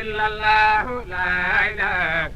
إلا الله لا إله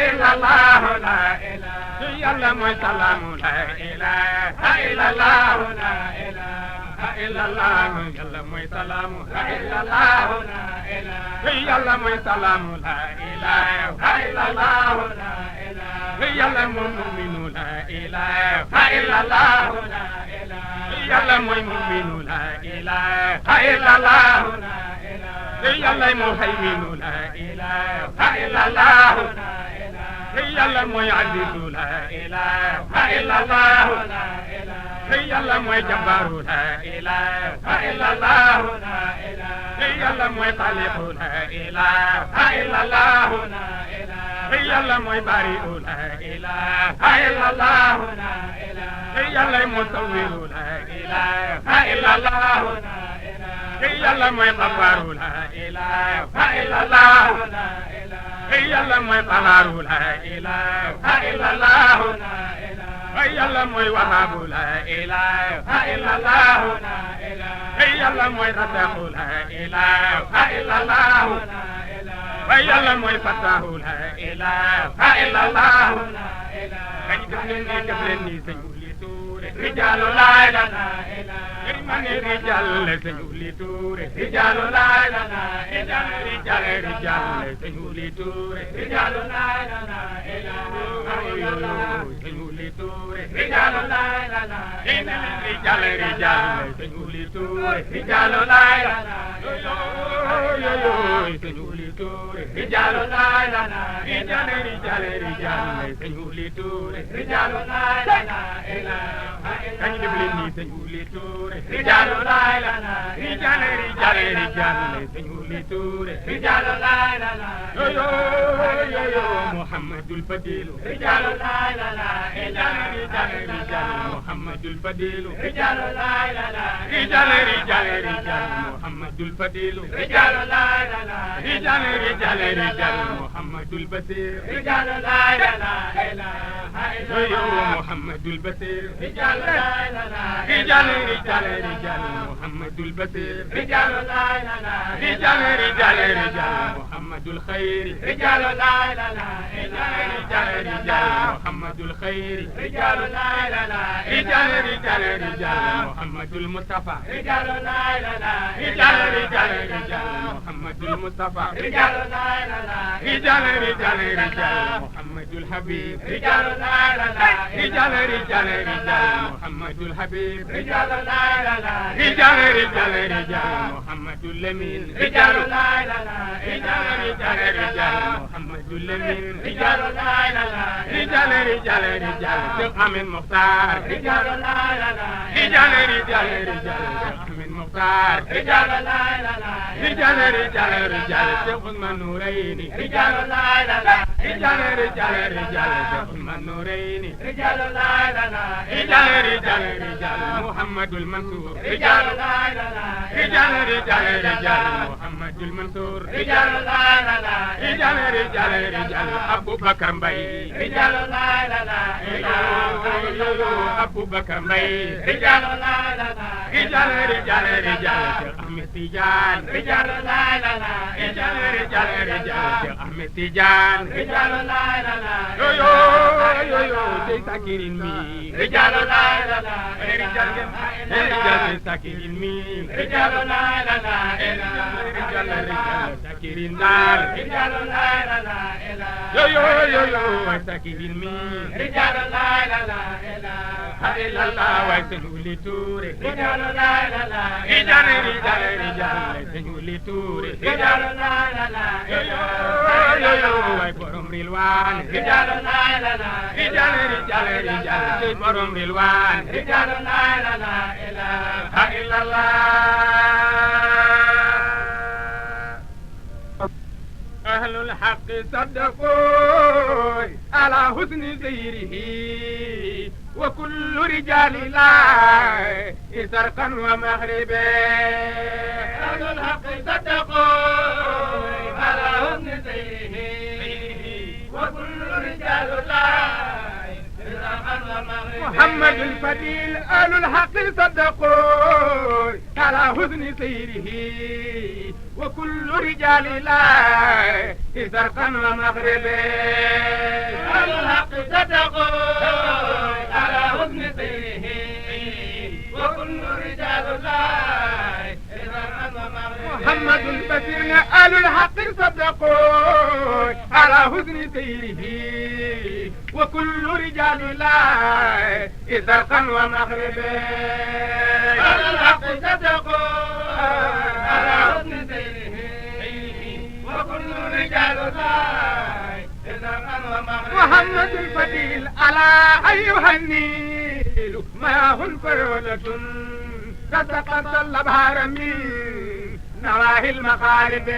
إلا الله لا إله إلا illallah yàlla mooy salaamu la illallah la ilaha yàlla mooy salaamu la ilaha illallah la ilaha yàlla mooy mu'minu la ilaha illallah la ilaha yàlla mooy mu'minu la ilaha illallah la ilaha yàlla mooy muhayminu la ilaha illallah la ilaha yàlla mooy azizu la ilaha illallah la ilaha yàlla mooy jabbaru la ilaha illallah la ilaha yàlla mooy xaaliqu la ilaha illallah la ilaha yàlla mooy bari'u la ilaha illallah la ilaha yàlla musawwiru la ilaha illallah la ilaha yàlla mooy xafaru la ilaha illallah la ilaha yàlla mooy qahaaru la ilaha illallah la ilaha yàlla mooy wahaabu la ilaha illallah la ilaha yàlla mooy rasaaqu la ilaha illallah la ilaha yàlla mooy fataahu la ilaha illallah la ilaha kañ def leen ni sëñ Uli Touré rijaalu la ilaha illallah mani rijal sëñ Uli Touré rijaalu la ilaha illallah rijal sëñ Uli Touré rijaalu la ilaha illallah sëñ Uli Touré rijaalu la ilaha illallah rijal sëñ Uli Touré rijaalu la ilaha illallah sëñ Uli Touré rijaalu la ilaha illallah sëñ Uli Touré rijaalu la ilaha illallah kañ def leen ni sëñ Uli Touré rijaalu la ilaha rijal sëñ Uli Touré rijaalu la ilaha Muhammadul Fadilu rijaalu la ilaha rijal Muhammadul Fadilu rijaalu la ilaha rijal Muhammadul Fadilu rijaalu la ilaha rijal Muhammadul Basir rijaalu la ilaha Muhammadul Basir rijaalu la ilaha rijal Muhammadul Basir rijaalu la ilaha rijal Muhammadul Khair rijaalu la ilaha rijal Muhammadul Khair rijaalu la ilaha rijal Muhammadul Mustafa rijaalu la ilaha rijal Muhammadul Mustafa rijaalu la ilaha rijal Muhammadul Habib rijaalu la ilaha rijal Muhammadul Habib rijaalu la ilaha rijal Muhammadul Lamin rijaalu la ilaha rijal Muhammadul Lamin rijaalu la ilaha rijal Cheikh Ahmed Mokhtar rijaalu la ilaha rijal Ahmed Mokhtar rijaalu la ilaha rijal Cheikh Ousmane Noureyni rijaalu la ilaha rijal Cheikh Ousmane Noureyni rijaalu la ilaha rijal Muhammadul Mansour rijaalu la ilaha rijal Muhammadul Mansour rijaalu la ilaha rijal Aboubacar Mbaye rijaalu la ilaha Aboubacar Mbaye rijaalu la ilaha rijal Cheikh Ahmed Tidiane rijaalu la ilaha rijal Cheikh Ahmed Tidiane rijaalu la ilaha yo tey sakirin mi rijaalu la ilaha rijal sakirin mi rijaalu la ilaha rijal sakirin dal rijaalu la ilaha yo sakirin mi rijaalu la ilaha illallah wa sëñ Uli Touré rijaalu la ilaha rijal sëñ Uli Touré rijaalu la ilaha yo way borom rilwaan rijaalu la ilaha rijal borom rilwaan rijaalu la ilaha illallah ahlul haqq saddaqu ala husni sayrihi wa kullu rijali la sarqan wa maghribi ahlul haqq saddaqu ala husni sayrihi wa kullu rijali la محمد الفضيل آل الحق صدقوا على حسن سيره وكل رجال الله شرقا ومغربا آل الحق صدقوا على حسن سيره وكل رجال الله الحق صدقوا على حسن سيره وكل رجال الله إذرقا ومغربا على الحق صدقوا على حسن سيره وكل رجال الله إذرقا ومغربا محمد الفضيل على أيها النيل ما هو فرولة تسقط الأبهار من نواهي المغارب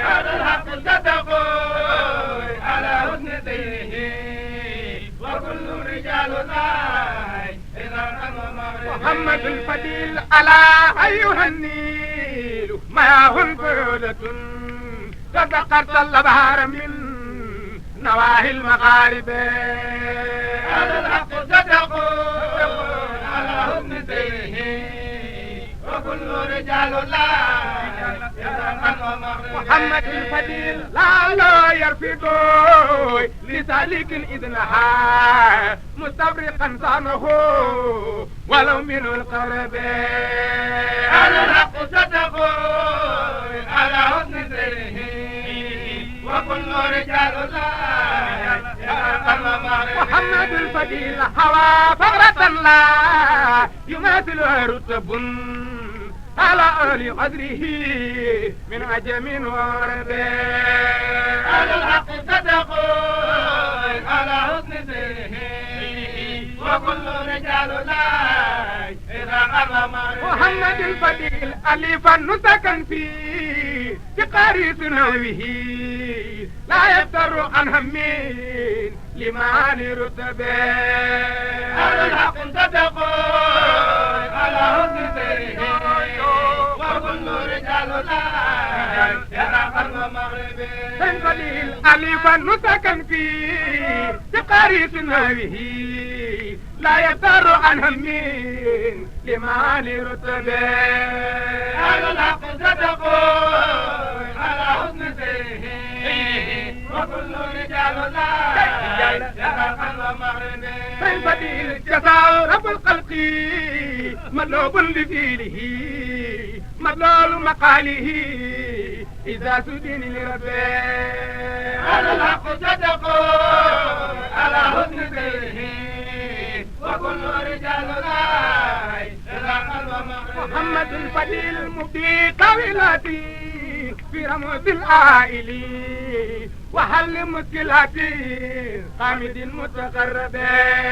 على الحق صدقوا على حسن سيره وكل رجال الله إذا محمد الفضيل على أيها النيل ما هو فرولة تسقط الأبهار من نواهي المغارب على الحق صدقوا على حسن سيره وكل رجال الله محمد الفضيل لا يرفض لسالك إذ نهى مستبرقا صانه ولو من القرب على الحق صدقوا على حسن سيره وكل رجال الله محمد الفضيل هوى فغرة لا يماثلها رتب على أهل قدره من عجم وعرب على الحق صدقوا على حسن سيره وكل رجال الله إذا قام محمد الفضيل ألفا نسكا في قارئ نحوه لا يفتر عن همين لمعاني رتبه على الحق صدقوا على حسن سيره وكل رجال الله يرى قلب مغربي قليل ألفا نسكا في قارئ نحوه لا يفتر عن همين لمعاني رتبه على الحق صدقوا على حسن سيره وكل رجال الله يرى قلب مغربي فالبديل جزاء رب الخلق مطلوب لفيله مطلول مقاله إذا سدين لربه على الحق صدقوا على حسن سيره وكل رجال الله يرى قلب مغربي محمد الفضيل مبدي طويلاتي في رمز العائل وحل مشكلاتي حامد متقرب